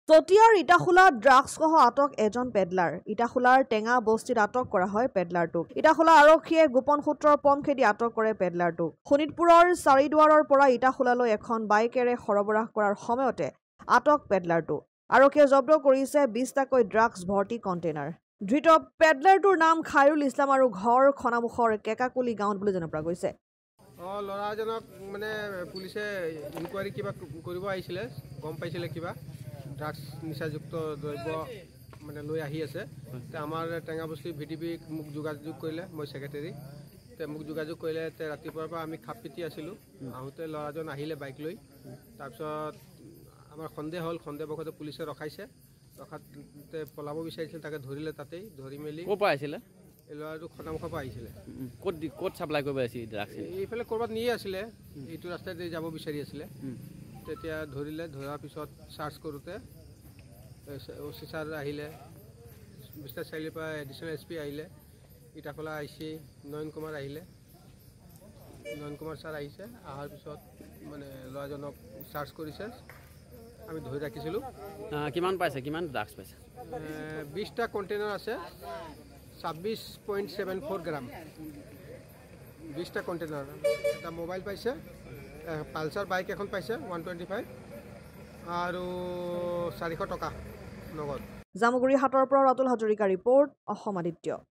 চতিয়াৰ ইটাখোলা ড্ৰাগছসহ আটক এজন পেডলাৰ ইটাখোলাৰ টেঙা বস্তিত আটক কৰা হয় পেডলাৰটোক ইটাখোলা আৰক্ষীয়ে গোপন সূত্ৰৰ পম খেদি আটক কৰে পেডলাৰটোক শোণিতপুৰৰ চাৰিদুৱাৰৰ পৰা ইটাখোলালৈ এখন বাইকেৰে সৰবৰাহ কৰাৰ সময়তে আটক পেডলাৰটো আৰক্ষীয়ে জব্দ কৰিছে 20টাকৈ ড্ৰাগছ ভৰ্তি কণ্টেইনাৰ ধৃত পেডলাৰটোৰ নাম খায়ৰুল ইছলাম আৰু ঘৰ খনামুখৰ কেকাকুলি গাঁৱত বুলি জনা পৰা গৈছে ল'ৰাজনক মানে পুলিচে ইনকুৱাৰী কিবা কৰিব আহিছিলে গম পাইছিলে কিবা ড্ৰাগছ নিচাযুক্ত দ্ৰব্য মানে লৈ আহি আছে আমাৰ টেঙাবস্তি ভিডিপি মোক যোগাযোগ কৰিলে মই ছেক্ৰেটাৰী মোক যোগাযোগ কৰিলে ৰাতিপুৱাৰ পৰা আমি খাপ পিটি আছিলোঁ আহোঁতে ল'ৰাজন আহিলে বাইক লৈ তাৰপিছত আমাৰ সন্দেহ হ'ল সন্দেহবশতঃ পুলিচে ৰখাইছে ৰখাতে পলাব বিচাৰিছিল তাকে ধৰিলে তাতেই ধৰি মেলি ক'ৰ পৰা আহিছিলে এই ল'ৰাটো খনামুখৰ পৰা আহিছিলে ক'ত চাপ্লাই কৰিব আহিছিল ড্ৰাগছ এইফালে ক'ৰবাত নিয়ে আছিলে এইটো ৰাস্তাতে যাব বিচাৰি আছিলে তেতিয়া ধৰিলে ধৰাৰ পিছত চাৰ্চ কৰোঁতে অ' ছাৰ আহিলে বিশ্বনাথ চাৰিআলিৰ পৰা এডিশ্যনেল SP আহিলে ইটাখোলা IC নয়ন কুমাৰ আহিলে নয়ন কুমাৰ ছাৰ আহিছে অহাৰ পিছত মানে ল'ৰাজনক চাৰ্চ কৰিছে আমি ধৰি ৰাখিছিলোঁ কিমান পাইছে কিমান ড্ৰাগছ পাইছে 20টা কণ্টেইনাৰ আছে 26.74 গ্ৰাম 20টা কণ্টেইনাৰ এটা মোবাইল পাইছে পালচাৰ বাইক এখন পাইছে 125 আৰু 400 টকা নগদ জামুগুৰি হাটৰ পৰা ৰাতুল হাজৰিকা ৰিপৰ্ট অসম আদিত্য